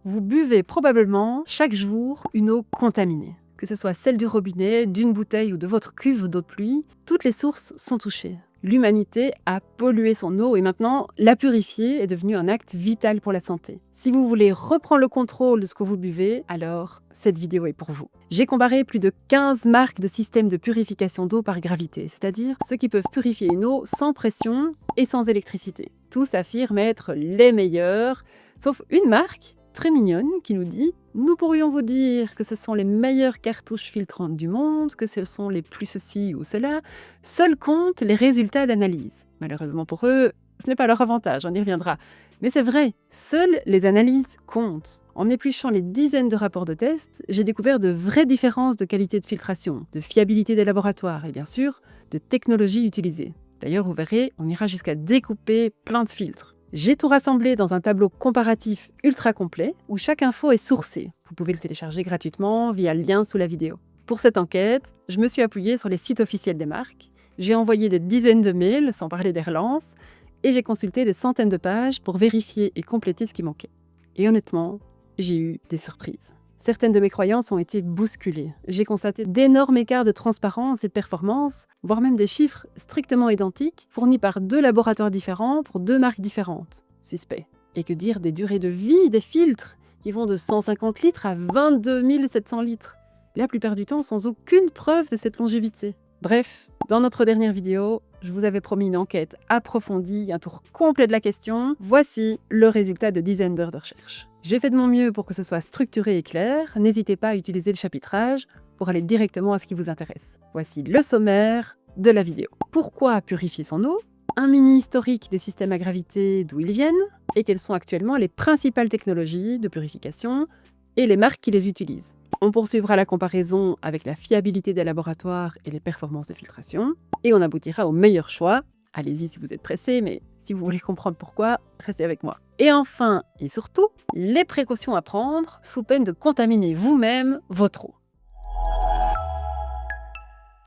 vous buvez probablement chaque jour une eau contaminée. Que ce soit celle du robinet, d'une bouteille ou de votre cuve d'eau de pluie, toutes les sources sont touchées. L'humanité a pollué son eau et maintenant, la purifier est devenu un acte vital pour la santé. Si vous voulez reprendre le contrôle de ce que vous buvez, alors cette vidéo est pour vous. J'ai comparé plus de 15 marques de systèmes de purification d'eau par gravité, c'est-à-dire ceux qui peuvent purifier une eau sans pression et sans électricité. Tous affirment être les meilleurs, sauf une marque très mignonne qui nous dit « Nous pourrions vous dire que ce sont les meilleures cartouches filtrantes du monde, que ce sont les plus ceci ou cela, seuls comptent les résultats d'analyse. » Malheureusement pour eux, ce n'est pas leur avantage, on y reviendra. Mais c'est vrai, seules les analyses comptent. En épluchant les dizaines de rapports de tests, j'ai découvert de vraies différences de qualité de filtration, de fiabilité des laboratoires et bien sûr, de technologie utilisée. D'ailleurs, vous verrez, on ira jusqu'à découper plein de filtres. J'ai tout rassemblé dans un tableau comparatif ultra complet où chaque info est sourcée. Vous pouvez le télécharger gratuitement via le lien sous la vidéo. Pour cette enquête, je me suis appuyée sur les sites officiels des marques, j'ai envoyé des dizaines de mails, sans parler des relances, et j'ai consulté des centaines de pages pour vérifier et compléter ce qui manquait. Et honnêtement, j'ai eu des surprises. Certaines de mes croyances ont été bousculées. J'ai constaté d'énormes écarts de transparence et de performance, voire même des chiffres strictement identiques, fournis par 2 laboratoires différents pour 2 marques différentes. Suspect. Et que dire des durées de vie des filtres, qui vont de 150 litres à 22 700 litres, la plupart du temps sans aucune preuve de cette longévité. Bref, dans notre dernière vidéo, je vous avais promis une enquête approfondie, un tour complet de la question. Voici le résultat de dizaines d'heures de recherche. J'ai fait de mon mieux pour que ce soit structuré et clair. N'hésitez pas à utiliser le chapitrage pour aller directement à ce qui vous intéresse. Voici le sommaire de la vidéo. Pourquoi purifier son eau ? Un mini historique des systèmes à gravité, d'où ils viennent, et quelles sont actuellement les principales technologies de purification et les marques qui les utilisent. On poursuivra la comparaison avec la fiabilité des laboratoires et les performances de filtration, et on aboutira au meilleur choix. Allez-y si vous êtes pressé, mais si vous voulez comprendre pourquoi, restez avec moi. Et enfin, et surtout, les précautions à prendre sous peine de contaminer vous-même votre eau.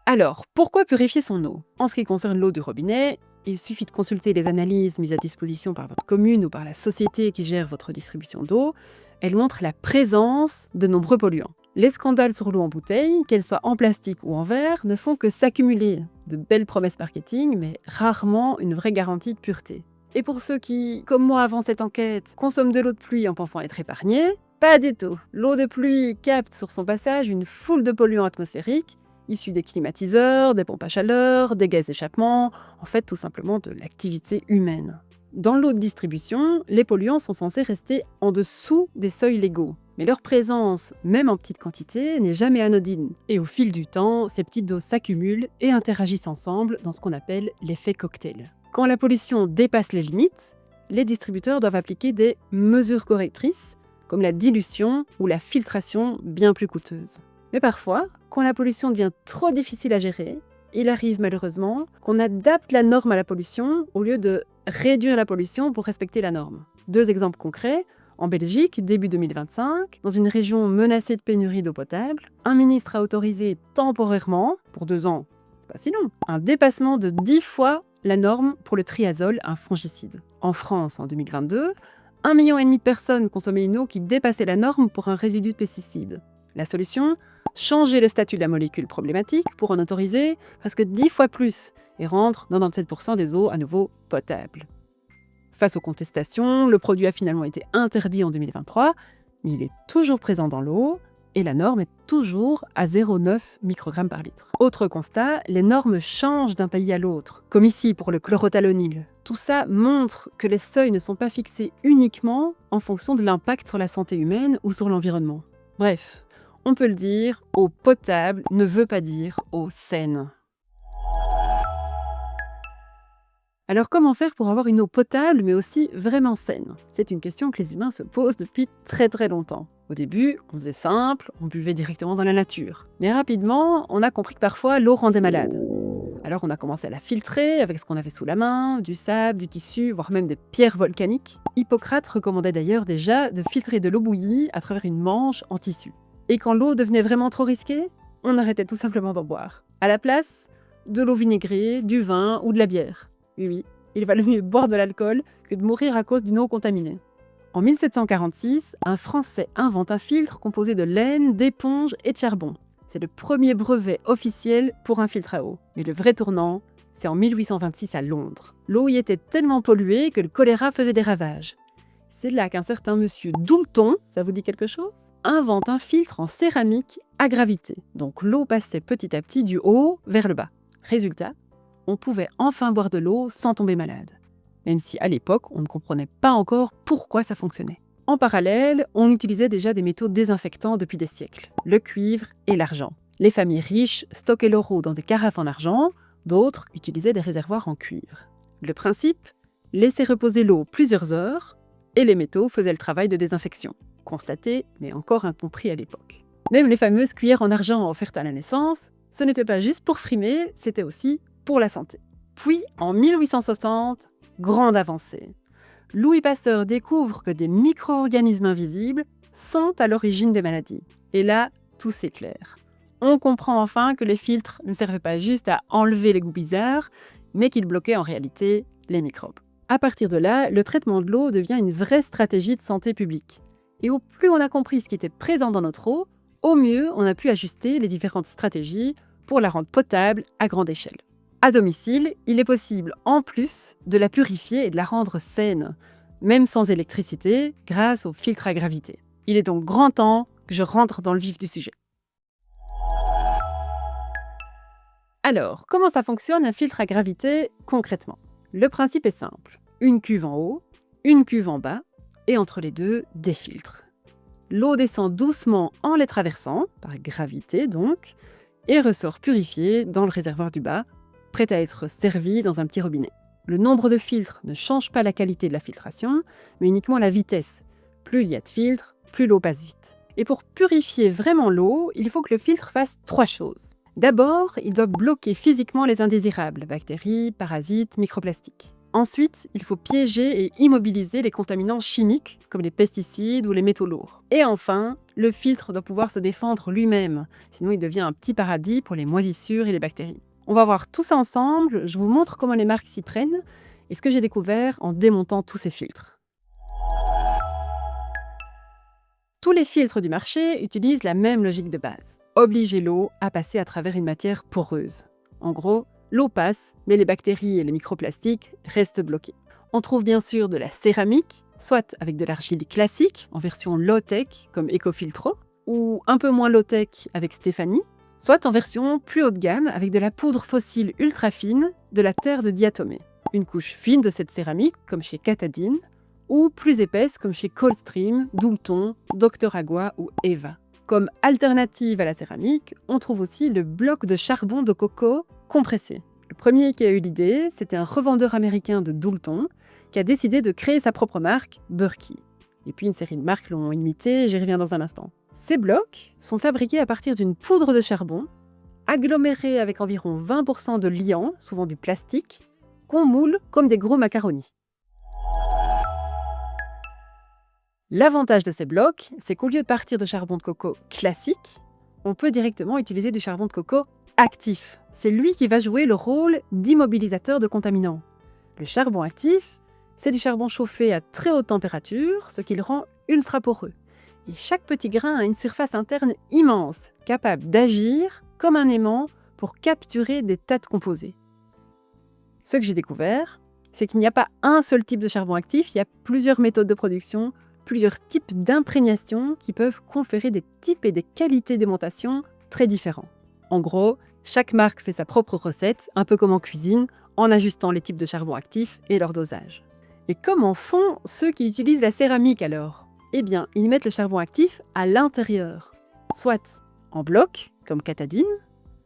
Alors, pourquoi purifier son eau ? En ce qui concerne l'eau du robinet, il suffit de consulter les analyses mises à disposition par votre commune ou par la société qui gère votre distribution d'eau. Elles montrent la présence de nombreux polluants. Les scandales sur l'eau en bouteille, qu'elle soit en plastique ou en verre, ne font que s'accumuler. De belles promesses marketing, mais rarement une vraie garantie de pureté. Et pour ceux qui, comme moi avant cette enquête, consomment de l'eau de pluie en pensant être épargnés, pas du tout. L'eau de pluie capte sur son passage une foule de polluants atmosphériques, issus des climatiseurs, des pompes à chaleur, des gaz d'échappement, en fait tout simplement de l'activité humaine. Dans l'eau de distribution, les polluants sont censés rester en dessous des seuils légaux. Mais leur présence, même en petite quantité, n'est jamais anodine. Et au fil du temps, ces petites doses s'accumulent et interagissent ensemble dans ce qu'on appelle l'effet cocktail. Quand la pollution dépasse les limites, les distributeurs doivent appliquer des mesures correctrices, comme la dilution ou la filtration bien plus coûteuse. Mais parfois, quand la pollution devient trop difficile à gérer, il arrive malheureusement qu'on adapte la norme à la pollution au lieu de réduire la pollution pour respecter la norme. 2 exemples concrets. En Belgique, début 2025, dans une région menacée de pénurie d'eau potable, un ministre a autorisé temporairement, pour 2 ans, pas si long, un dépassement de 10 fois la norme pour le triazole, un fongicide. En France, en 2022, 1,5 million de personnes consommaient une eau qui dépassait la norme pour un résidu de pesticide. La solution ? Changer le statut de la molécule problématique pour en autoriser presque 10 fois plus et rendre 97% des eaux à nouveau potables. Face aux contestations, le produit a finalement été interdit en 2023, mais il est toujours présent dans l'eau et la norme est toujours à 0,9 microgrammes par litre. Autre constat, les normes changent d'un pays à l'autre, comme ici pour le chlorothalonil. Tout ça montre que les seuils ne sont pas fixés uniquement en fonction de l'impact sur la santé humaine ou sur l'environnement. Bref, on peut le dire, eau potable ne veut pas dire eau saine. Alors comment faire pour avoir une eau potable mais aussi vraiment saine ? C'est une question que les humains se posent depuis très longtemps. Au début, on faisait simple, on buvait directement dans la nature. Mais rapidement, on a compris que parfois l'eau rendait malade. Alors on a commencé à la filtrer avec ce qu'on avait sous la main, du sable, du tissu, voire même des pierres volcaniques. Hippocrate recommandait d'ailleurs déjà de filtrer de l'eau bouillie à travers une manche en tissu. Et quand l'eau devenait vraiment trop risquée, on arrêtait tout simplement d'en boire. À la place, de l'eau vinaigrée, du vin ou de la bière. Oui, il valait mieux boire de l'alcool que de mourir à cause d'une eau contaminée. En 1746, un Français invente un filtre composé de laine, d'éponge et de charbon. C'est le premier brevet officiel pour un filtre à eau. Mais le vrai tournant, c'est en 1826 à Londres. L'eau y était tellement polluée que le choléra faisait des ravages. C'est là qu'un certain monsieur Doulton, ça vous dit quelque chose, invente un filtre en céramique à gravité. Donc l'eau passait petit à petit du haut vers le bas. Résultat, on pouvait enfin boire de l'eau sans tomber malade. Même si à l'époque, on ne comprenait pas encore pourquoi ça fonctionnait. En parallèle, on utilisait déjà des métaux désinfectants depuis des siècles, le cuivre et l'argent. Les familles riches stockaient leur eau dans des carafes en argent, d'autres utilisaient des réservoirs en cuivre. Le principe, laisser reposer l'eau plusieurs heures, et les métaux faisaient le travail de désinfection. Constaté, mais encore incompris à l'époque. Même les fameuses cuillères en argent offertes à la naissance, ce n'était pas juste pour frimer, c'était aussi pour la santé. Puis, en 1860, grande avancée. Louis Pasteur découvre que des micro-organismes invisibles sont à l'origine des maladies. Et là, tout s'éclaire. On comprend enfin que les filtres ne servaient pas juste à enlever les goûts bizarres, mais qu'ils bloquaient en réalité les microbes. À partir de là, le traitement de l'eau devient une vraie stratégie de santé publique. Et au plus on a compris ce qui était présent dans notre eau, au mieux on a pu ajuster les différentes stratégies pour la rendre potable à grande échelle. À domicile, il est possible, en plus, de la purifier et de la rendre saine, même sans électricité, grâce aux filtres à gravité. Il est donc grand temps que je rentre dans le vif du sujet. Alors, comment ça fonctionne un filtre à gravité concrètement ? Le principe est simple. Une cuve en haut, une cuve en bas, et entre les deux, des filtres. L'eau descend doucement en les traversant, par gravité donc, et ressort purifiée dans le réservoir du bas, prête à être servie dans un petit robinet. Le nombre de filtres ne change pas la qualité de la filtration, mais uniquement la vitesse. Plus il y a de filtres, plus l'eau passe vite. Et pour purifier vraiment l'eau, il faut que le filtre fasse 3 choses. D'abord, il doit bloquer physiquement les indésirables, bactéries, parasites, microplastiques. Ensuite, il faut piéger et immobiliser les contaminants chimiques, comme les pesticides ou les métaux lourds. Et enfin, le filtre doit pouvoir se défendre lui-même, sinon il devient un petit paradis pour les moisissures et les bactéries. On va voir tout ça ensemble, je vous montre comment les marques s'y prennent et ce que j'ai découvert en démontant tous ces filtres. Tous les filtres du marché utilisent la même logique de base. Obliger l'eau à passer à travers une matière poreuse. En gros, l'eau passe, mais les bactéries et les microplastiques restent bloqués. On trouve bien sûr de la céramique, soit avec de l'argile classique, en version low-tech, comme Ecofiltro, ou un peu moins low-tech avec Stéphanie, soit en version plus haut de gamme avec de la poudre fossile ultra fine, de la terre de diatomée. Une couche fine de cette céramique, comme chez Katadyn, ou plus épaisse comme chez Coldstream, Doulton, Dr Agua ou Eva. Comme alternative à la céramique, on trouve aussi le bloc de charbon de coco compressé. Le premier qui a eu l'idée, c'était un revendeur américain de Doulton qui a décidé de créer sa propre marque, Berkey. Et puis une série de marques l'ont imité, j'y reviens dans un instant. Ces blocs sont fabriqués à partir d'une poudre de charbon, agglomérée avec environ 20% de liant, souvent du plastique, qu'on moule comme des gros macaronis. L'avantage de ces blocs, c'est qu'au lieu de partir de charbon de coco classique, on peut directement utiliser du charbon de coco actif. C'est lui qui va jouer le rôle d'immobilisateur de contaminants. Le charbon actif, c'est du charbon chauffé à très haute température, ce qui le rend ultra poreux. Et chaque petit grain a une surface interne immense, capable d'agir comme un aimant pour capturer des tas de composés. Ce que j'ai découvert, c'est qu'il n'y a pas un seul type de charbon actif, il y a plusieurs méthodes de production, plusieurs types d'imprégnation qui peuvent conférer des types et des qualités d'aimantation très différents. En gros, chaque marque fait sa propre recette, un peu comme en cuisine, en ajustant les types de charbon actifs et leur dosage. Et comment font ceux qui utilisent la céramique alors ? Eh bien, ils mettent le charbon actif à l'intérieur, soit en bloc, comme Katadyn,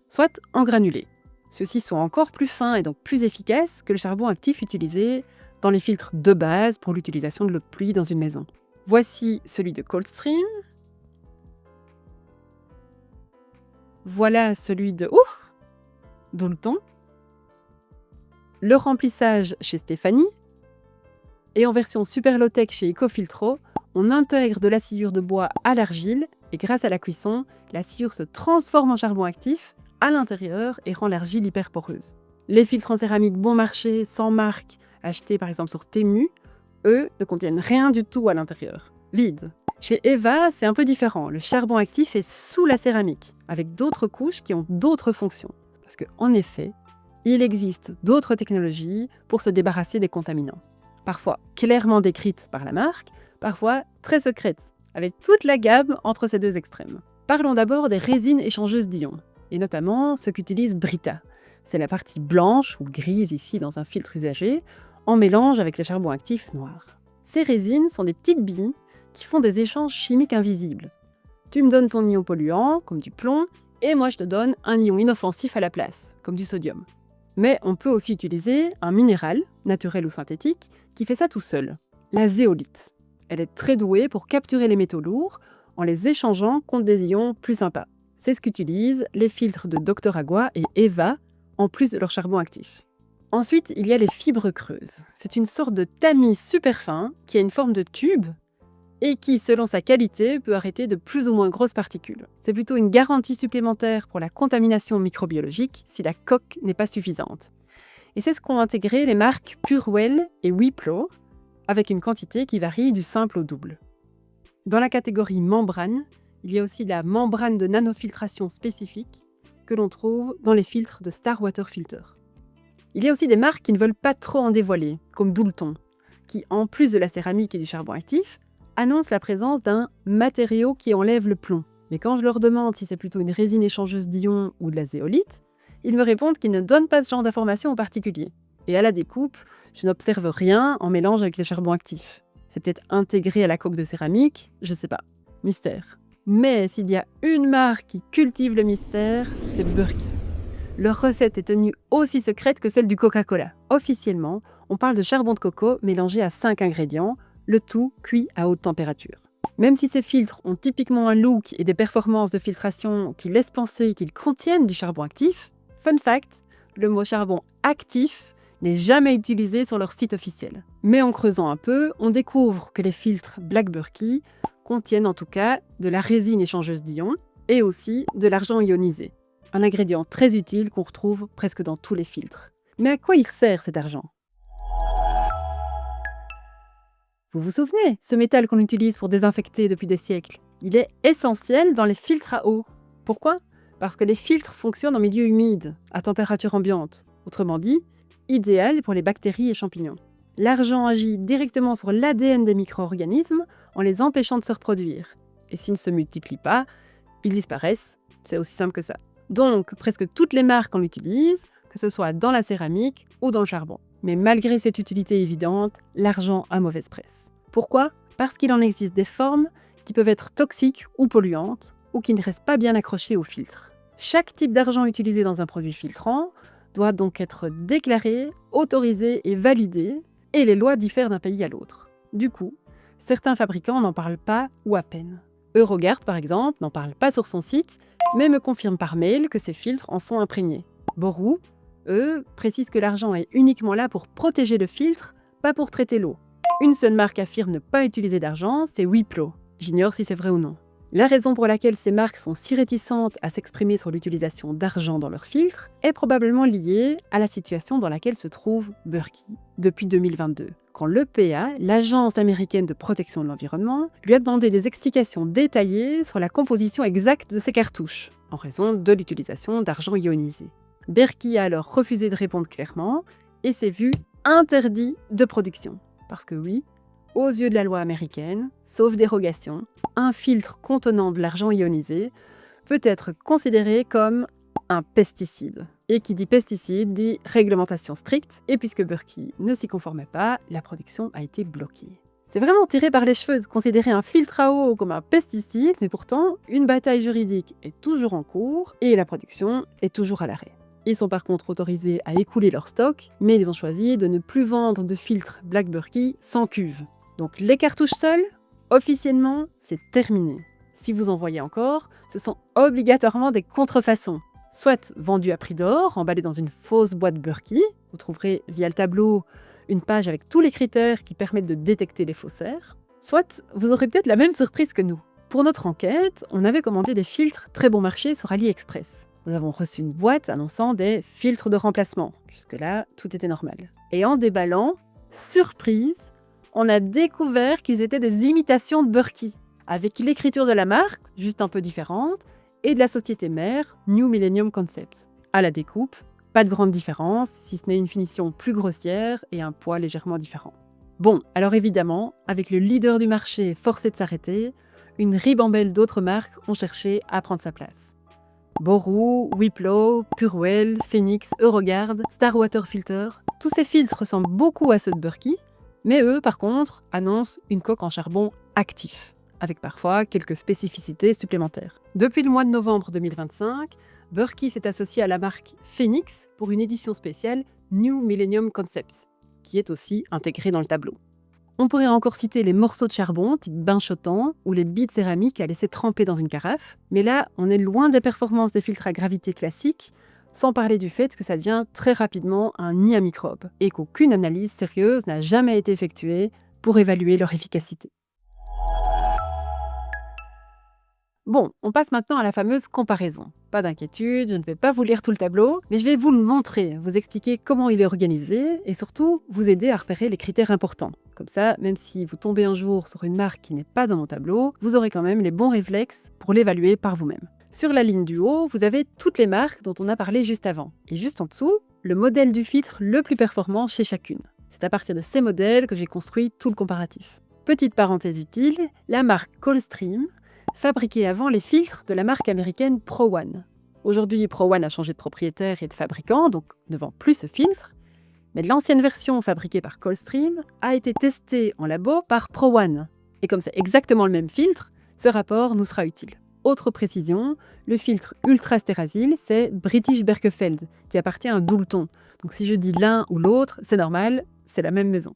soit en granulés. Ceux-ci sont encore plus fins et donc plus efficaces que le charbon actif utilisé dans les filtres de base pour l'utilisation de l'eau de pluie dans une maison. Voici celui de Coldstream. Voilà celui de Doulton. Le remplissage chez Stéphanie. Et en version super low-tech chez Ecofiltro, on intègre de la sciure de bois à l'argile et grâce à la cuisson, la sciure se transforme en charbon actif à l'intérieur et rend l'argile hyper poreuse. Les filtres en céramique bon marché, sans marque, achetés par exemple sur Temu, eux, ne contiennent rien du tout à l'intérieur. Vide. Chez Eva, c'est un peu différent. Le charbon actif est sous la céramique, avec d'autres couches qui ont d'autres fonctions. Parce qu'en effet, il existe d'autres technologies pour se débarrasser des contaminants. Parfois clairement décrites par la marque, parfois très secrètes, avec toute la gamme entre ces deux extrêmes. Parlons d'abord des résines échangeuses d'ions, et notamment ce qu'utilise Brita. C'est la partie blanche ou grise ici dans un filtre usagé, en mélange avec le charbon actif noir. Ces résines sont des petites billes qui font des échanges chimiques invisibles. Tu me donnes ton ion polluant, comme du plomb, et moi je te donne un ion inoffensif à la place, comme du sodium. Mais on peut aussi utiliser un minéral, naturel ou synthétique, qui fait ça tout seul, la zéolite. Elle est très douée pour capturer les métaux lourds en les échangeant contre des ions plus sympas. C'est ce qu'utilisent les filtres de Dr Agua et Eva, en plus de leur charbon actif. Ensuite, il y a les fibres creuses. C'est une sorte de tamis super fin qui a une forme de tube et qui, selon sa qualité, peut arrêter de plus ou moins grosses particules. C'est plutôt une garantie supplémentaire pour la contamination microbiologique si la coque n'est pas suffisante. Et c'est ce qu'ont intégré les marques Purewell et Wipro, avec une quantité qui varie du simple au double. Dans la catégorie membrane, il y a aussi la membrane de nanofiltration spécifique que l'on trouve dans les filtres de Star Water Filter. Il y a aussi des marques qui ne veulent pas trop en dévoiler, comme Doulton, qui, en plus de la céramique et du charbon actif, annoncent la présence d'un matériau qui enlève le plomb. Mais quand je leur demande si c'est plutôt une résine échangeuse d'ions ou de la zéolite, ils me répondent qu'ils ne donnent pas ce genre d'informations aux particuliers. Et à la découpe, je n'observe rien en mélange avec le charbon actif. C'est peut-être intégré à la coque de céramique, je sais pas. Mystère. Mais s'il y a une marque qui cultive le mystère, c'est Berkey. Leur recette est tenue aussi secrète que celle du Coca-Cola. Officiellement, on parle de charbon de coco mélangé à 5 ingrédients, le tout cuit à haute température. Même si ces filtres ont typiquement un look et des performances de filtration qui laissent penser qu'ils contiennent du charbon actif, fun fact, le mot charbon actif n'est jamais utilisé sur leur site officiel. Mais en creusant un peu, on découvre que les filtres Black Berkey contiennent en tout cas de la résine échangeuse d'ions et aussi de l'argent ionisé. Un ingrédient très utile qu'on retrouve presque dans tous les filtres. Mais à quoi il sert cet argent ? Vous vous souvenez, ce métal qu'on utilise pour désinfecter depuis des siècles, il est essentiel dans les filtres à eau. Pourquoi ? Parce que les filtres fonctionnent en milieu humide, à température ambiante. Autrement dit, idéal pour les bactéries et champignons. L'argent agit directement sur l'ADN des micro-organismes en les empêchant de se reproduire. Et s'ils ne se multiplient pas, ils disparaissent. C'est aussi simple que ça. Donc, presque toutes les marques en l'utilisent, que ce soit dans la céramique ou dans le charbon. Mais malgré cette utilité évidente, l'argent a mauvaise presse. Pourquoi ? Parce qu'il en existe des formes qui peuvent être toxiques ou polluantes, ou qui ne restent pas bien accrochées au filtre. Chaque type d'argent utilisé dans un produit filtrant doit donc être déclaré, autorisé et validé, et les lois diffèrent d'un pays à l'autre. Du coup, certains fabricants n'en parlent pas ou à peine. Eurogard, par exemple, n'en parle pas sur son site, mais me confirme par mail que ces filtres en sont imprégnés. Boru, eux, précisent que l'argent est uniquement là pour protéger le filtre, pas pour traiter l'eau. Une seule marque affirme ne pas utiliser d'argent, c'est Wipro. J'ignore si c'est vrai ou non. La raison pour laquelle ces marques sont si réticentes à s'exprimer sur l'utilisation d'argent dans leurs filtres est probablement liée à la situation dans laquelle se trouve Berkey depuis 2022, quand l'EPA, l'Agence américaine de protection de l'environnement, lui a demandé des explications détaillées sur la composition exacte de ses cartouches, en raison de l'utilisation d'argent ionisé. Berkey a alors refusé de répondre clairement et s'est vu interdit de production. Parce que oui, aux yeux de la loi américaine, sauf dérogation, un filtre contenant de l'argent ionisé peut être considéré comme un pesticide. Et qui dit pesticide dit réglementation stricte, et puisque Berkey ne s'y conformait pas, la production a été bloquée. C'est vraiment tiré par les cheveux de considérer un filtre à eau comme un pesticide, mais pourtant, une bataille juridique est toujours en cours et la production est toujours à l'arrêt. Ils sont par contre autorisés à écouler leur stock, mais ils ont choisi de ne plus vendre de filtres Black Berkey sans cuve. Donc les cartouches seules, officiellement, c'est terminé. Si vous en voyez encore, ce sont obligatoirement des contrefaçons. Soit vendues à prix d'or, emballées dans une fausse boîte Berkey. Vous trouverez via le tableau une page avec tous les critères qui permettent de détecter les faussaires. Soit vous aurez peut-être la même surprise que nous. Pour notre enquête, on avait commandé des filtres très bon marché sur AliExpress. Nous avons reçu une boîte annonçant des filtres de remplacement. Jusque-là, tout était normal. Et en déballant, surprise, on a découvert qu'ils étaient des imitations de Berkey, avec l'écriture de la marque, juste un peu différente, et de la société mère, New Millennium Concepts. À la découpe, pas de grande différence, si ce n'est une finition plus grossière et un poids légèrement différent. Bon, alors évidemment, avec le leader du marché forcé de s'arrêter, une ribambelle d'autres marques ont cherché à prendre sa place. Boru, Wiplo, Purell, Phoenix, Euroguard, Star Water Filter, tous ces filtres ressemblent beaucoup à ceux de Berkey, mais eux, par contre, annoncent une coque en charbon actif, avec parfois quelques spécificités supplémentaires. Depuis le mois de novembre 2025, Berkey s'est associé à la marque Phoenix pour une édition spéciale New Millennium Concepts, qui est aussi intégrée dans le tableau. On pourrait encore citer les morceaux de charbon, type bain chaudant, ou les billes de céramique à laisser tremper dans une carafe, mais là, on est loin des performances des filtres à gravité classiques, sans parler du fait que ça devient très rapidement un nid à microbes, et qu'aucune analyse sérieuse n'a jamais été effectuée pour évaluer leur efficacité. Bon, on passe maintenant à la fameuse comparaison. Pas d'inquiétude, je ne vais pas vous lire tout le tableau, mais je vais vous le montrer, vous expliquer comment il est organisé et surtout vous aider à repérer les critères importants. Comme ça, même si vous tombez un jour sur une marque qui n'est pas dans mon tableau, vous aurez quand même les bons réflexes pour l'évaluer par vous-même. Sur la ligne du haut, vous avez toutes les marques dont on a parlé juste avant. Et juste en dessous, le modèle du filtre le plus performant chez chacune. C'est à partir de ces modèles que j'ai construit tout le comparatif. Petite parenthèse utile, la marque Coldstream fabriquait avant les filtres de la marque américaine Pro One. Aujourd'hui, Pro One a changé de propriétaire et de fabricant, donc ne vend plus ce filtre. Mais l'ancienne version fabriquée par Coldstream a été testée en labo par Pro One. Et comme c'est exactement le même filtre, ce rapport nous sera utile. Autre précision, le filtre Ultra Sterasil, c'est British Berkefeld, qui appartient à Doulton. Donc si je dis l'un ou l'autre, c'est normal, c'est la même maison.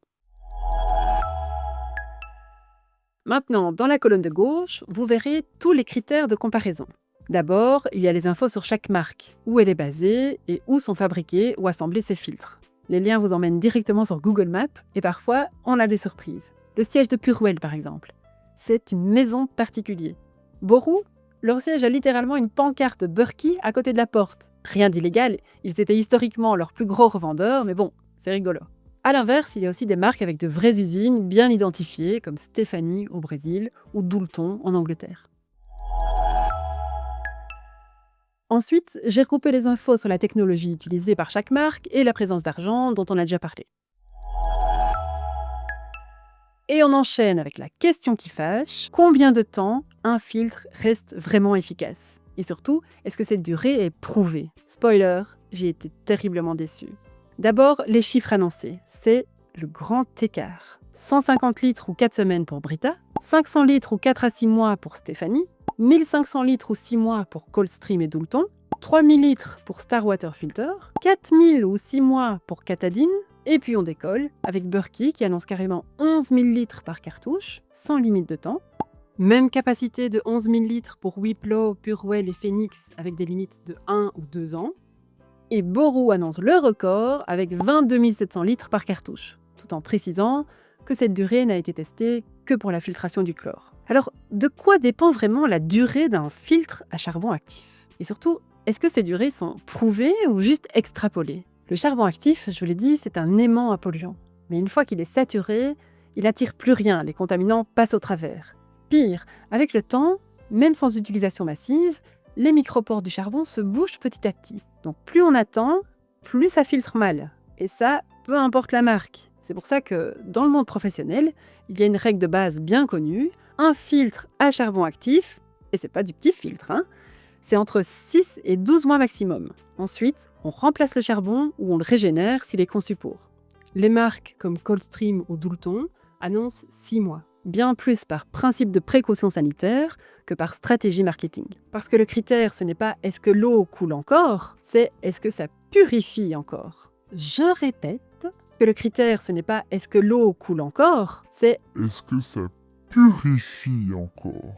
Maintenant, dans la colonne de gauche, vous verrez tous les critères de comparaison. D'abord, il y a les infos sur chaque marque, où elle est basée et où sont fabriqués ou assemblés ces filtres. Les liens vous emmènent directement sur Google Maps et parfois, on a des surprises. Le siège de Purell, par exemple. C'est une maison particulière. Boru, leur siège a littéralement une pancarte Berkey à côté de la porte. Rien d'illégal, ils étaient historiquement leurs plus gros revendeurs, mais bon, c'est rigolo. A l'inverse, il y a aussi des marques avec de vraies usines bien identifiées, comme Stephanie au Brésil ou Doulton en Angleterre. Ensuite, j'ai regroupé les infos sur la technologie utilisée par chaque marque et la présence d'argent dont on a déjà parlé. Et on enchaîne avec la question qui fâche. Combien de temps un filtre reste vraiment efficace? Et surtout, est-ce que cette durée est prouvée? Spoiler, j'ai été terriblement déçue. D'abord, les chiffres annoncés. C'est le grand écart. 150 litres ou 4 semaines pour Brita, 500 litres ou 4 à 6 mois pour Stephanie, 1500 litres ou 6 mois pour Coldstream et Doulton, 3000 litres pour Star Water Filter, 4000 ou 6 mois pour Katadyn, et puis on décolle avec Berkey qui annonce carrément 11 000 litres par cartouche, sans limite de temps. Même capacité de 11 000 litres pour Wiplo, Purell et Phoenix avec des limites de 1 ou 2 ans. Et Boru annonce le record avec 22 700 litres par cartouche, tout en précisant que cette durée n'a été testée que pour la filtration du chlore. Alors, de quoi dépend vraiment la durée d'un filtre à charbon actif? Et surtout, est-ce que ces durées sont prouvées ou juste extrapolées? Le charbon actif, je vous l'ai dit, c'est un aimant à polluants. Mais une fois qu'il est saturé, il n'attire plus rien, les contaminants passent au travers. Pire, avec le temps, même sans utilisation massive, les micropores du charbon se bouchent petit à petit. Donc plus on attend, plus ça filtre mal. Et ça, peu importe la marque. C'est pour ça que, dans le monde professionnel, il y a une règle de base bien connue. Un filtre à charbon actif, et c'est pas du petit filtre, c'est entre 6 et 12 mois maximum. Ensuite, on remplace le charbon ou on le régénère s'il est conçu pour. Les marques comme Coldstream ou Doulton annoncent 6 mois. Bien plus par principe de précaution sanitaire que par stratégie marketing. Parce que le critère, ce n'est pas est-ce que l'eau coule encore, c'est est-ce que ça purifie encore. Je répète que le critère, ce n'est pas est-ce que l'eau coule encore, c'est est-ce que ça purifie encore?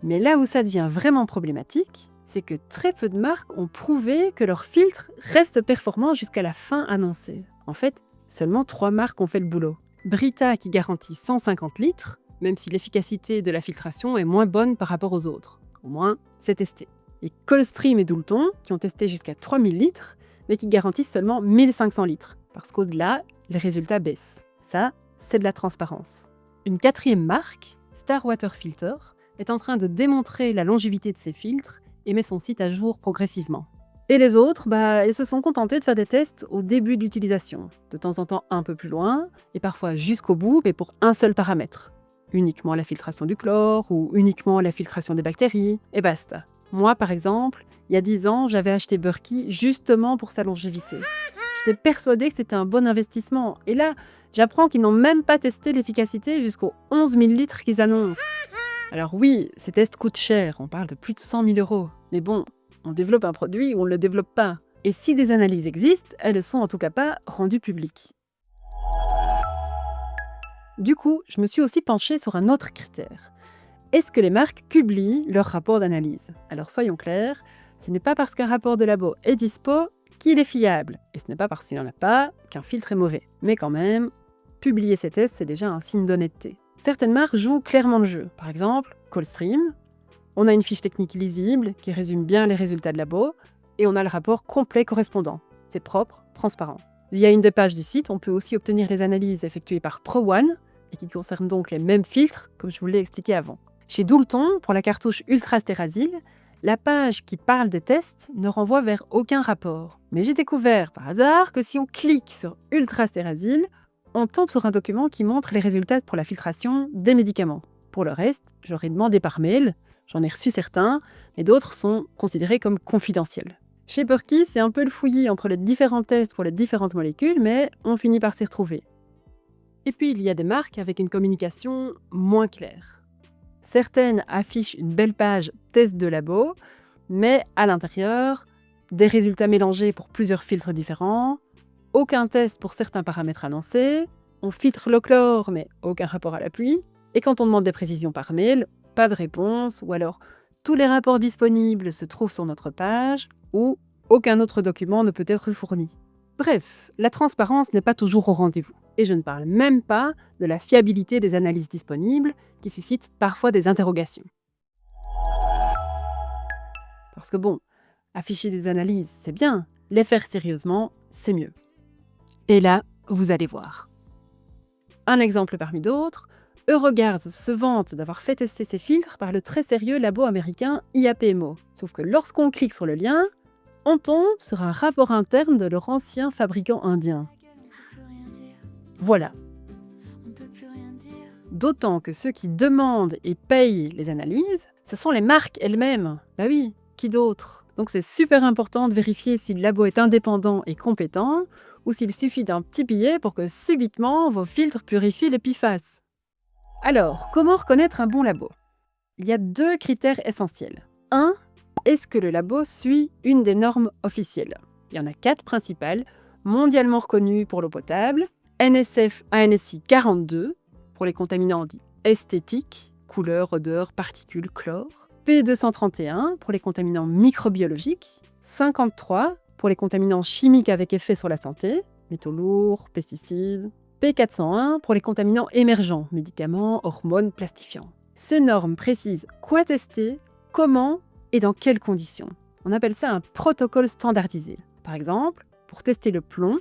Mais là où ça devient vraiment problématique, c'est que très peu de marques ont prouvé que leur filtre reste performant jusqu'à la fin annoncée. En fait, seulement 3 marques ont fait le boulot. Brita qui garantit 150 litres, même si l'efficacité de la filtration est moins bonne par rapport aux autres. Au moins, c'est testé. Et Coldstream et Doulton qui ont testé jusqu'à 3000 litres, mais qui garantissent seulement 1500 litres, parce qu'au-delà, les résultats baissent. Ça, c'est de la transparence. Une quatrième marque, Star Water Filter, est en train de démontrer la longévité de ses filtres et met son site à jour progressivement. Et les autres, ils se sont contentés de faire des tests au début de l'utilisation, de temps en temps un peu plus loin, et parfois jusqu'au bout, mais pour un seul paramètre. Uniquement la filtration du chlore ou uniquement la filtration des bactéries, et basta. Moi, par exemple, il y a 10 ans, j'avais acheté Berkey justement pour sa longévité. J'étais persuadée que c'était un bon investissement. Et là, j'apprends qu'ils n'ont même pas testé l'efficacité jusqu'aux 11 000 litres qu'ils annoncent. Alors oui, ces tests coûtent cher, on parle de plus de 100 000 €. Mais bon, on développe un produit ou on ne le développe pas. Et si des analyses existent, elles ne sont en tout cas pas rendues publiques. Du coup, je me suis aussi penchée sur un autre critère. Est-ce que les marques publient leur rapport d'analyse? Alors soyons clairs, ce n'est pas parce qu'un rapport de labo est dispo qu'il est fiable. Et ce n'est pas parce qu'il n'y en a pas qu'un filtre est mauvais. Mais quand même, publier ces tests, c'est déjà un signe d'honnêteté. Certaines marques jouent clairement le jeu. Par exemple, Coldstream. On a une fiche technique lisible qui résume bien les résultats de labo et on a le rapport complet correspondant. C'est propre, transparent. Via une des pages du site, on peut aussi obtenir les analyses effectuées par ProOne et qui concernent donc les mêmes filtres, comme je vous l'ai expliqué avant. Chez Doulton, pour la cartouche Ultrastérasile, la page qui parle des tests ne renvoie vers aucun rapport. Mais j'ai découvert par hasard que si on clique sur Ultrastérasile, on tombe sur un document qui montre les résultats pour la filtration des médicaments. Pour le reste, j'aurais demandé par mail, j'en ai reçu certains, mais d'autres sont considérés comme confidentiels. Chez Berkey, c'est un peu le fouillis entre les différents tests pour les différentes molécules, mais on finit par s'y retrouver. Et puis il y a des marques avec une communication moins claire. Certaines affichent une belle page test de labo, mais à l'intérieur, des résultats mélangés pour plusieurs filtres différents, aucun test pour certains paramètres annoncés, on filtre le chlore mais aucun rapport à l'appui, et quand on demande des précisions par mail, pas de réponse, ou alors tous les rapports disponibles se trouvent sur notre page, ou aucun autre document ne peut être fourni. Bref, la transparence n'est pas toujours au rendez-vous. Et je ne parle même pas de la fiabilité des analyses disponibles, qui suscitent parfois des interrogations. Parce que bon, afficher des analyses, c'est bien, les faire sérieusement, c'est mieux. Et là, vous allez voir. Un exemple parmi d'autres, Euroguards se vante d'avoir fait tester ses filtres par le très sérieux labo américain IAPMO. Sauf que lorsqu'on clique sur le lien, on tombe sur un rapport interne de leur ancien fabricant indien. Voilà. D'autant que ceux qui demandent et payent les analyses, ce sont les marques elles-mêmes. Bah oui, qui d'autre? Donc c'est super important de vérifier si le labo est indépendant et compétent, ou s'il suffit d'un petit billet pour que subitement vos filtres purifient les PFAS. Alors, comment reconnaître un bon labo? Il y a 2 critères essentiels. 1. Est-ce que le labo suit une des normes officielles? Il y en a 4 principales, mondialement reconnues pour l'eau potable, NSF ANSI 42 pour les contaminants dits esthétiques, couleur, odeur, particules, chlore, P231 pour les contaminants microbiologiques, 53 pour les contaminants chimiques avec effet sur la santé, métaux lourds, pesticides, P401 pour les contaminants émergents, médicaments, hormones, plastifiants. Ces normes précisent quoi tester, comment et dans quelles conditions. On appelle ça un protocole standardisé. Par exemple, pour tester le plomb,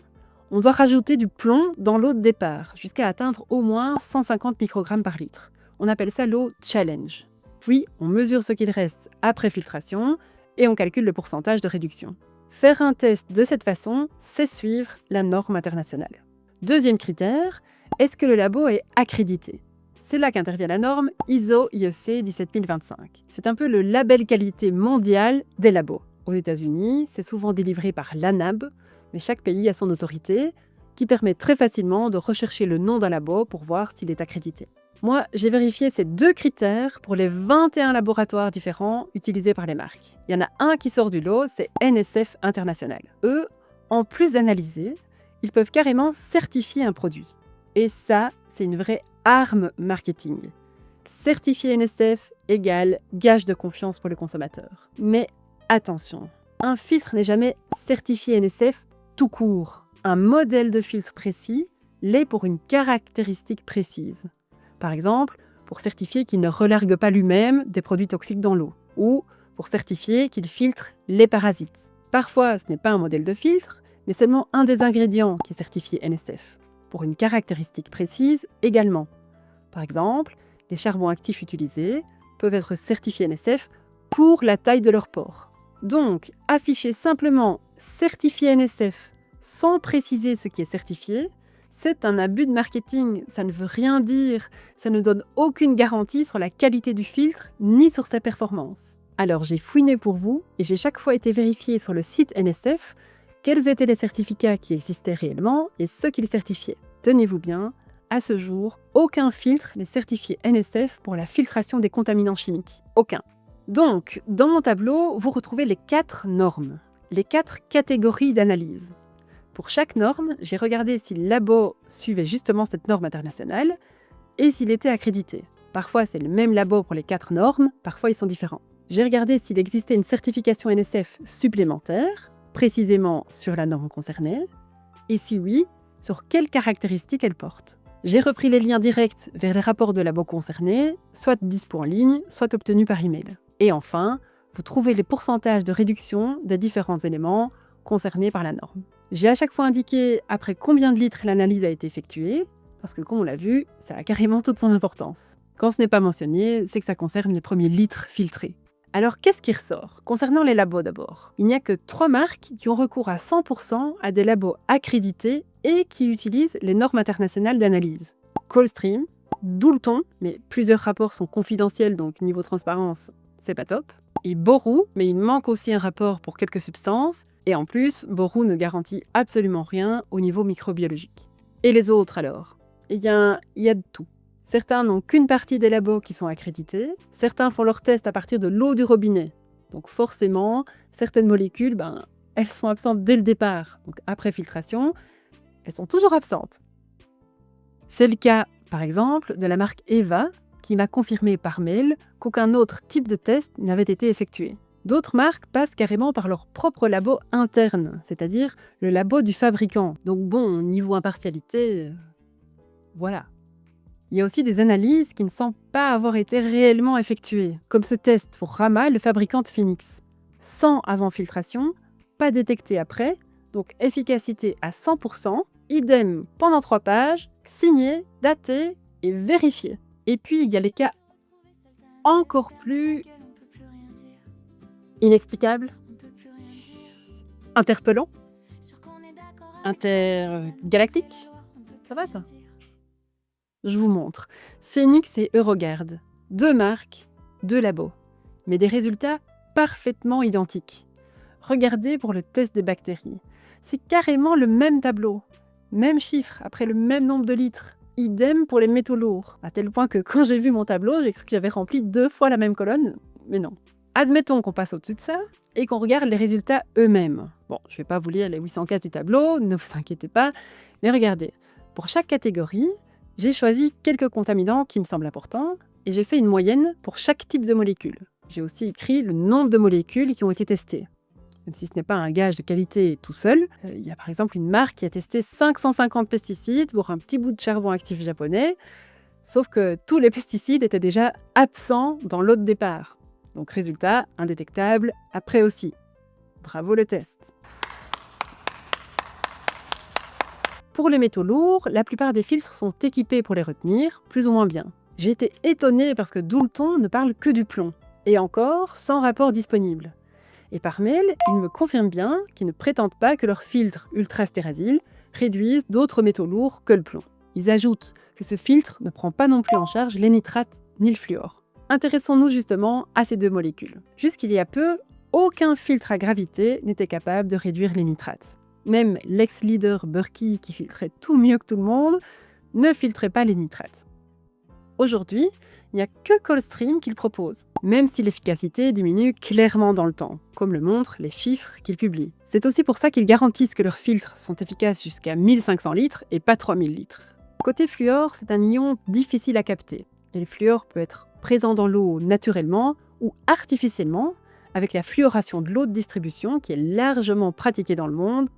on doit rajouter du plomb dans l'eau de départ, jusqu'à atteindre au moins 150 microgrammes par litre. On appelle ça l'eau challenge. Puis, on mesure ce qu'il reste après filtration et on calcule le pourcentage de réduction. Faire un test de cette façon, c'est suivre la norme internationale. Deuxième critère, est-ce que le labo est accrédité? C'est là qu'intervient la norme ISO/IEC 17025. C'est un peu le label qualité mondial des labos. Aux États-Unis, c'est souvent délivré par l'ANAB, mais chaque pays a son autorité, qui permet très facilement de rechercher le nom d'un labo pour voir s'il est accrédité. Moi, j'ai vérifié ces 2 critères pour les 21 laboratoires différents utilisés par les marques. Il y en a un qui sort du lot, c'est NSF International. Eux, en plus d'analyser, ils peuvent carrément certifier un produit. Et ça, c'est une vraie arme marketing. Certifier NSF égale gage de confiance pour le consommateur. Mais attention, un filtre n'est jamais certifié NSF tout court. Un modèle de filtre précis l'est pour une caractéristique précise. Par exemple, pour certifier qu'il ne relargue pas lui-même des produits toxiques dans l'eau, ou pour certifier qu'il filtre les parasites. Parfois, ce n'est pas un modèle de filtre, mais seulement un des ingrédients qui est certifié NSF. pour une caractéristique précise également. Par exemple, les charbons actifs utilisés peuvent être certifiés NSF pour la taille de leur port. Donc, afficher simplement certifié NSF sans préciser ce qui est certifié, c'est un abus de marketing, ça ne veut rien dire, ça ne donne aucune garantie sur la qualité du filtre ni sur sa performance. Alors j'ai fouiné pour vous et j'ai chaque fois été vérifié sur le site NSF quels étaient les certificats qui existaient réellement et ceux qui les certifiaient. Tenez-vous bien, à ce jour, aucun filtre n'est certifié NSF pour la filtration des contaminants chimiques. Aucun. Donc, dans mon tableau, vous retrouvez les 4 normes, les 4 catégories d'analyse. Pour chaque norme, j'ai regardé si le labo suivait justement cette norme internationale et s'il était accrédité. Parfois, c'est le même labo pour les 4 normes, parfois ils sont différents. J'ai regardé s'il existait une certification NSF supplémentaire, précisément sur la norme concernée, et si oui, sur quelles caractéristiques elle porte. J'ai repris les liens directs vers les rapports de labo concernés, soit dispo en ligne, soit obtenus par email. Et enfin, vous trouvez les pourcentages de réduction des différents éléments concernés par la norme. J'ai à chaque fois indiqué après combien de litres l'analyse a été effectuée, parce que comme on l'a vu, ça a carrément toute son importance. Quand ce n'est pas mentionné, c'est que ça concerne les premiers litres filtrés. Alors qu'est-ce qui ressort? Concernant les labos d'abord, il n'y a que 3 marques qui ont recours à 100% à des labos accrédités et qui utilisent les normes internationales d'analyse. Coldstream, Doulton, mais plusieurs rapports sont confidentiels donc niveau transparence, c'est pas top. Et Boru, mais il manque aussi un rapport pour quelques substances. Et en plus, Boru ne garantit absolument rien au niveau microbiologique. Et les autres alors? Il y a de tout. Certains n'ont qu'une partie des labos qui sont accrédités. Certains font leurs tests à partir de l'eau du robinet. Donc forcément, certaines molécules, elles sont absentes dès le départ. Donc après filtration, elles sont toujours absentes. C'est le cas, par exemple, de la marque Eva, qui m'a confirmé par mail qu'aucun autre type de test n'avait été effectué. D'autres marques passent carrément par leur propre labo interne, c'est-à-dire le labo du fabricant. Donc bon, niveau impartialité, voilà. Il y a aussi des analyses qui ne semblent pas avoir été réellement effectuées, comme ce test pour Rama, le fabricant de Phoenix. 100 avant filtration, pas détecté après, donc efficacité à 100%, idem pendant 3 pages, signé, daté et vérifié. Et puis il y a les cas encore plus inexplicables, interpellants, intergalactiques. Ça va ça? Je vous montre. Phoenix et Euroguard, 2 marques, 2 labos, mais des résultats parfaitement identiques. Regardez pour le test des bactéries. C'est carrément le même tableau, même chiffre, après le même nombre de litres. Idem pour les métaux lourds, à tel point que quand j'ai vu mon tableau, j'ai cru que j'avais rempli 2 fois la même colonne, mais non. Admettons qu'on passe au-dessus de ça et qu'on regarde les résultats eux-mêmes. Bon, je ne vais pas vous lire les 800 cases du tableau, ne vous inquiétez pas, mais regardez. Pour chaque catégorie, j'ai choisi quelques contaminants qui me semblent importants et j'ai fait une moyenne pour chaque type de molécule. J'ai aussi écrit le nombre de molécules qui ont été testées. Même si ce n'est pas un gage de qualité tout seul, il y a par exemple une marque qui a testé 550 pesticides pour un petit bout de charbon actif japonais, sauf que tous les pesticides étaient déjà absents dans l'eau de départ. Donc résultat, indétectable, après aussi. Bravo le test. Pour les métaux lourds, la plupart des filtres sont équipés pour les retenir, plus ou moins bien. J'ai été étonnée parce que Doulton ne parle que du plomb, et encore sans rapport disponible. Et par mail, ils me confirment bien qu'ils ne prétendent pas que leurs filtres ultra-stérasiles réduisent d'autres métaux lourds que le plomb. Ils ajoutent que ce filtre ne prend pas non plus en charge les nitrates ni le fluor. Intéressons-nous justement à ces 2 molécules. Jusqu'il y a peu, aucun filtre à gravité n'était capable de réduire les nitrates. Même l'ex-leader Berkey, qui filtrait tout mieux que tout le monde, ne filtrait pas les nitrates. Aujourd'hui, il n'y a que Coldstream qui le propose, même si l'efficacité diminue clairement dans le temps, comme le montrent les chiffres qu'ils publient. C'est aussi pour ça qu'ils garantissent que leurs filtres sont efficaces jusqu'à 1500 litres et pas 3000 litres. Côté fluor, c'est un ion difficile à capter, et le fluor peut être présent dans l'eau naturellement ou artificiellement, avec la fluoration de l'eau de distribution qui est largement pratiquée dans le monde,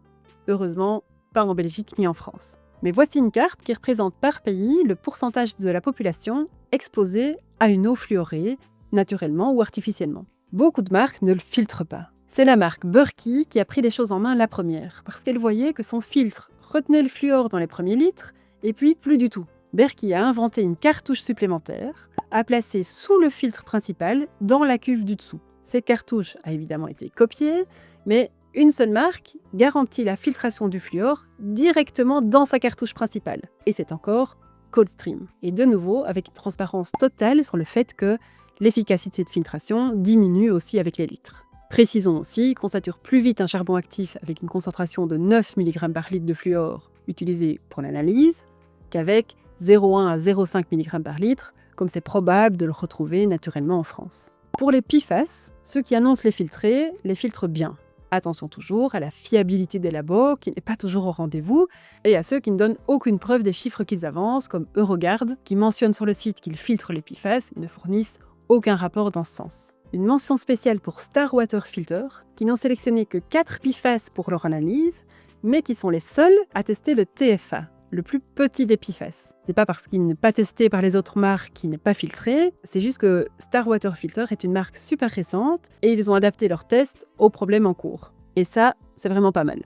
heureusement pas en Belgique ni en France. Mais voici une carte qui représente par pays le pourcentage de la population exposée à une eau fluorée, naturellement ou artificiellement. Beaucoup de marques ne le filtrent pas. C'est la marque Berkey qui a pris les choses en main la première, parce qu'elle voyait que son filtre retenait le fluor dans les premiers litres, et puis plus du tout. Berkey a inventé une cartouche supplémentaire à placer sous le filtre principal dans la cuve du dessous. Cette cartouche a évidemment été copiée, mais une seule marque garantit la filtration du fluor directement dans sa cartouche principale. Et c'est encore Coldstream. Et de nouveau, avec une transparence totale sur le fait que l'efficacité de filtration diminue aussi avec les litres. Précisons aussi qu'on sature plus vite un charbon actif avec une concentration de 9 mg par litre de fluor utilisé pour l'analyse qu'avec 0,1 à 0,5 mg par litre, comme c'est probable de le retrouver naturellement en France. Pour les PFAS, ceux qui annoncent les filtrer, les filtrent bien. Attention toujours à la fiabilité des labos qui n'est pas toujours au rendez-vous et à ceux qui ne donnent aucune preuve des chiffres qu'ils avancent, comme Eurogard, qui mentionne sur le site qu'ils filtrent les PFAS et ne fournissent aucun rapport dans ce sens. Une mention spéciale pour Star Water Filter, qui n'ont sélectionné que 4 PFAS pour leur analyse, mais qui sont les seuls à tester le TFA, le plus petit des PFAS. C'est pas parce qu'il n'est pas testé par les autres marques qu'il n'est pas filtré, c'est juste que Star Water Filter est une marque super récente et ils ont adapté leurs tests aux problèmes en cours. Et ça, c'est vraiment pas mal.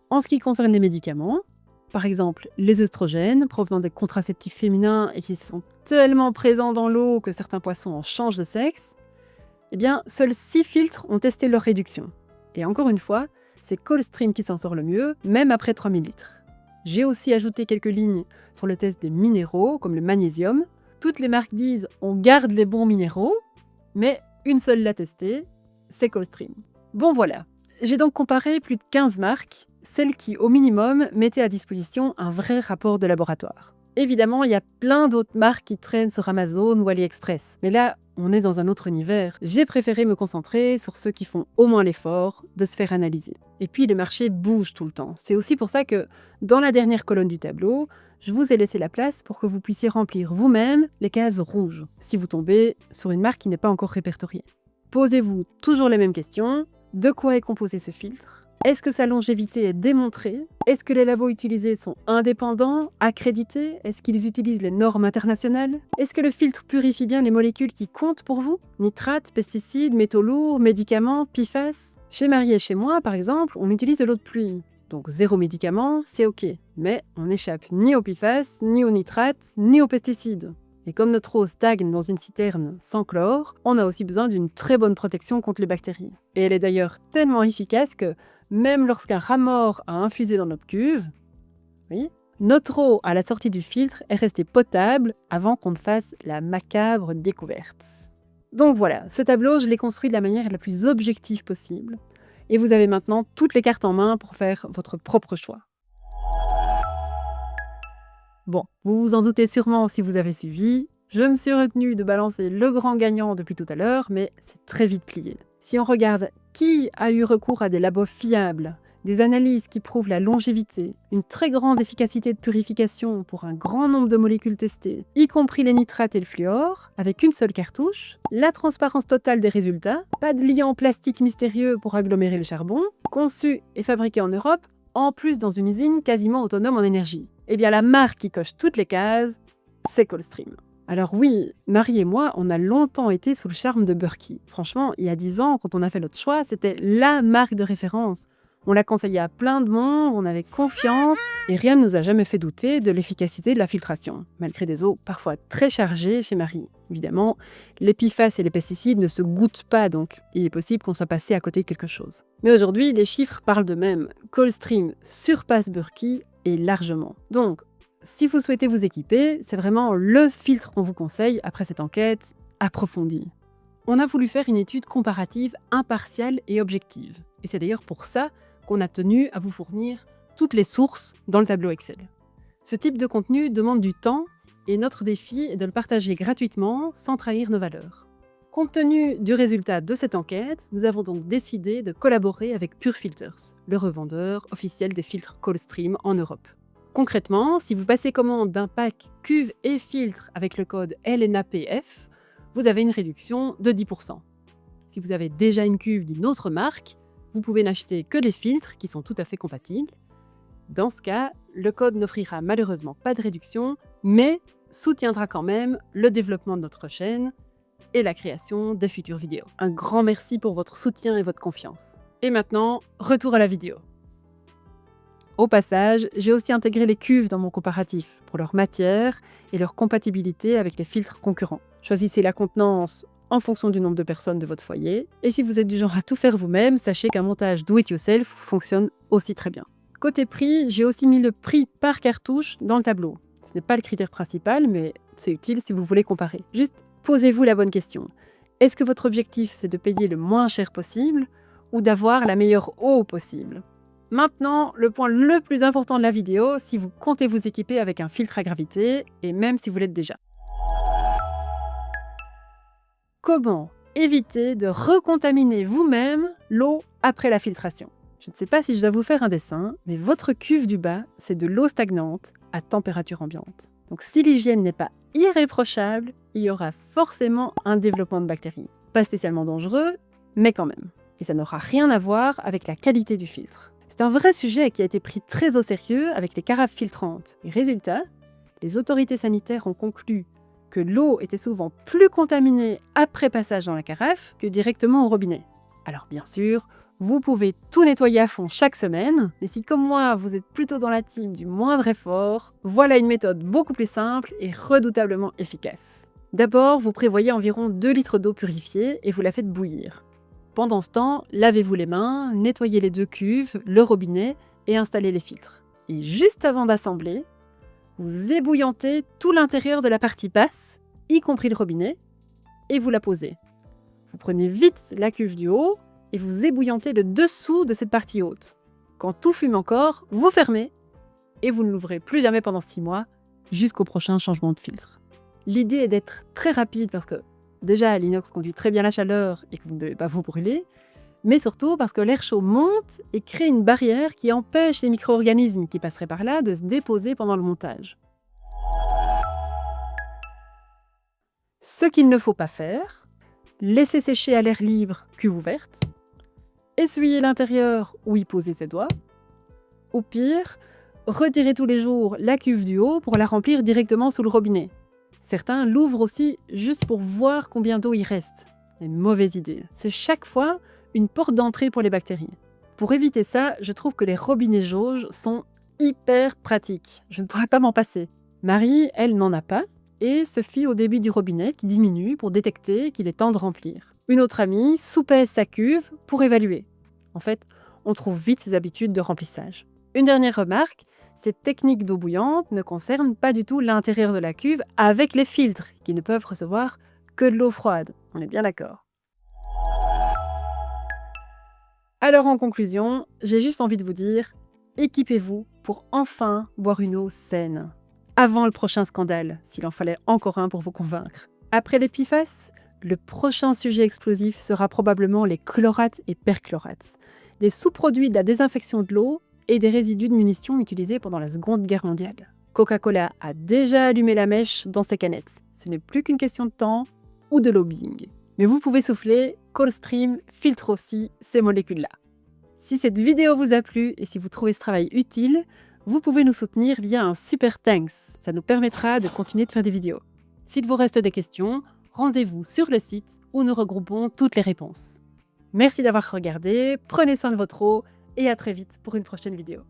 En ce qui concerne les médicaments, par exemple les œstrogènes provenant des contraceptifs féminins et qui sont tellement présents dans l'eau que certains poissons en changent de sexe, eh bien, seuls 6 filtres ont testé leur réduction. Et encore une fois, c'est Coldstream qui s'en sort le mieux, même après 3000 litres. J'ai aussi ajouté quelques lignes sur le test des minéraux, comme le magnésium. Toutes les marques disent « on garde les bons minéraux », mais une seule l'a testé, c'est Coldstream. Bon voilà, j'ai donc comparé plus de 15 marques, celles qui, au minimum, mettaient à disposition un vrai rapport de laboratoire. Évidemment, il y a plein d'autres marques qui traînent sur Amazon ou AliExpress, mais là, on est dans un autre univers. J'ai préféré me concentrer sur ceux qui font au moins l'effort de se faire analyser. Et puis, le marché bouge tout le temps. C'est aussi pour ça que, dans la dernière colonne du tableau, je vous ai laissé la place pour que vous puissiez remplir vous-même les cases rouges, si vous tombez sur une marque qui n'est pas encore répertoriée. Posez-vous toujours les mêmes questions. De quoi est composé ce filtre ? Est-ce que sa longévité est démontrée ? Est-ce que les labos utilisés sont indépendants, accrédités ? Est-ce qu'ils utilisent les normes internationales ? Est-ce que le filtre purifie bien les molécules qui comptent pour vous ? Nitrates, pesticides, métaux lourds, médicaments, PFAS ? Chez Marie et chez moi, par exemple, on utilise de l'eau de pluie. Donc 0 médicaments, c'est ok. Mais on n'échappe ni aux PFAS, ni aux nitrates, ni aux pesticides. Et comme notre eau stagne dans une citerne sans chlore, on a aussi besoin d'une très bonne protection contre les bactéries. Et elle est d'ailleurs tellement efficace que même lorsqu'un rat mort a infusé dans notre cuve, oui, notre eau à la sortie du filtre est restée potable avant qu'on ne fasse la macabre découverte. Donc voilà, ce tableau, je l'ai construit de la manière la plus objective possible. Et vous avez maintenant toutes les cartes en main pour faire votre propre choix. Bon, vous vous en doutez sûrement si vous avez suivi. Je me suis retenue de balancer le grand gagnant depuis tout à l'heure, mais c'est très vite plié. Si on regarde qui a eu recours à des labos fiables, des analyses qui prouvent la longévité, une très grande efficacité de purification pour un grand nombre de molécules testées, y compris les nitrates et le fluor, avec une seule cartouche, la transparence totale des résultats, pas de liant plastique mystérieux pour agglomérer le charbon, conçu et fabriqué en Europe, en plus dans une usine quasiment autonome en énergie. Eh bien la marque qui coche toutes les cases, c'est Coldstream. Alors oui, Marie et moi, on a longtemps été sous le charme de Berkey. Franchement, il y a 10 ans, quand on a fait notre choix, c'était la marque de référence. On l'a conseillé à plein de monde, on avait confiance, et rien ne nous a jamais fait douter de l'efficacité de la filtration, malgré des eaux parfois très chargées chez Marie. Évidemment, les PFAS et les pesticides ne se goûtent pas, donc il est possible qu'on soit passé à côté de quelque chose. Mais aujourd'hui, les chiffres parlent d'eux-mêmes. Coldstream surpasse Berkey, et largement. Donc, si vous souhaitez vous équiper, c'est vraiment le filtre qu'on vous conseille après cette enquête approfondie. On a voulu faire une étude comparative impartiale et objective. Et c'est d'ailleurs pour ça qu'on a tenu à vous fournir toutes les sources dans le tableau Excel. Ce type de contenu demande du temps et notre défi est de le partager gratuitement sans trahir nos valeurs. Compte tenu du résultat de cette enquête, nous avons donc décidé de collaborer avec Pure Filters, le revendeur officiel des filtres Coldstream en Europe. Concrètement, si vous passez commande d'un pack cuve et filtre avec le code LNAPF, vous avez une réduction de 10%. Si vous avez déjà une cuve d'une autre marque, vous pouvez n'acheter que les filtres qui sont tout à fait compatibles. Dans ce cas, le code n'offrira malheureusement pas de réduction, mais soutiendra quand même le développement de notre chaîne et la création de futures vidéos. Un grand merci pour votre soutien et votre confiance. Et maintenant, retour à la vidéo. Au passage, j'ai aussi intégré les cuves dans mon comparatif pour leur matière et leur compatibilité avec les filtres concurrents. Choisissez la contenance en fonction du nombre de personnes de votre foyer. Et si vous êtes du genre à tout faire vous-même, sachez qu'un montage do-it-yourself fonctionne aussi très bien. Côté prix, j'ai aussi mis le prix par cartouche dans le tableau. Ce n'est pas le critère principal, mais c'est utile si vous voulez comparer. Juste posez-vous la bonne question. Est-ce que votre objectif, c'est de payer le moins cher possible ou d'avoir la meilleure eau possible ? Maintenant, le point le plus important de la vidéo, si vous comptez vous équiper avec un filtre à gravité, et même si vous l'êtes déjà. Comment éviter de recontaminer vous-même l'eau après la filtration ? Je ne sais pas si je dois vous faire un dessin, mais votre cuve du bas, c'est de l'eau stagnante à température ambiante. Donc si l'hygiène n'est pas irréprochable, il y aura forcément un développement de bactéries. Pas spécialement dangereux, mais quand même. Et ça n'aura rien à voir avec la qualité du filtre. C'est un vrai sujet qui a été pris très au sérieux avec les carafes filtrantes. Et résultat, les autorités sanitaires ont conclu que l'eau était souvent plus contaminée après passage dans la carafe que directement au robinet. Alors bien sûr, vous pouvez tout nettoyer à fond chaque semaine, mais si comme moi vous êtes plutôt dans la team du moindre effort, voilà une méthode beaucoup plus simple et redoutablement efficace. D'abord, vous prévoyez environ 2 litres d'eau purifiée et vous la faites bouillir. Pendant ce temps, lavez-vous les mains, nettoyez les 2 cuves, le robinet et installez les filtres. Et juste avant d'assembler, vous ébouillantez tout l'intérieur de la partie basse, y compris le robinet, et vous la posez. Vous prenez vite la cuve du haut et vous ébouillantez le dessous de cette partie haute. Quand tout fume encore, vous fermez et vous ne l'ouvrez plus jamais pendant 6 mois, jusqu'au prochain changement de filtre. L'idée est d'être très rapide parce que déjà l'inox conduit très bien la chaleur et que vous ne devez pas vous brûler, mais surtout parce que l'air chaud monte et crée une barrière qui empêche les micro-organismes qui passeraient par là de se déposer pendant le montage. Ce qu'il ne faut pas faire, laisser sécher à l'air libre, cuve ouverte, essuyer l'intérieur ou y poser ses doigts, ou pire, retirer tous les jours la cuve du haut pour la remplir directement sous le robinet. Certains l'ouvrent aussi juste pour voir combien d'eau il reste. Une mauvaise idée. C'est chaque fois une porte d'entrée pour les bactéries. Pour éviter ça, je trouve que les robinets jauges sont hyper pratiques. Je ne pourrais pas m'en passer. Marie, elle n'en a pas et se fie au débit du robinet qui diminue pour détecter qu'il est temps de remplir. Une autre amie soupèse sa cuve pour évaluer. En fait, on trouve vite ses habitudes de remplissage. Une dernière remarque, cette technique d'eau bouillante ne concerne pas du tout l'intérieur de la cuve avec les filtres qui ne peuvent recevoir que de l'eau froide. On est bien d'accord. Alors en conclusion, j'ai juste envie de vous dire, équipez-vous pour enfin boire une eau saine. Avant le prochain scandale, s'il en fallait encore un pour vous convaincre. Après les PFAS, le prochain sujet explosif sera probablement les chlorates et perchlorates, des sous-produits de la désinfection de l'eau et des résidus de munitions utilisés pendant la Seconde Guerre mondiale. Coca-Cola a déjà allumé la mèche dans ses canettes. Ce n'est plus qu'une question de temps ou de lobbying. Mais vous pouvez souffler, Coldstream filtre aussi ces molécules-là. Si cette vidéo vous a plu et si vous trouvez ce travail utile, vous pouvez nous soutenir via un super thanks. Ça nous permettra de continuer de faire des vidéos. S'il vous reste des questions, rendez-vous sur le site où nous regroupons toutes les réponses. Merci d'avoir regardé, prenez soin de votre eau et à très vite pour une prochaine vidéo.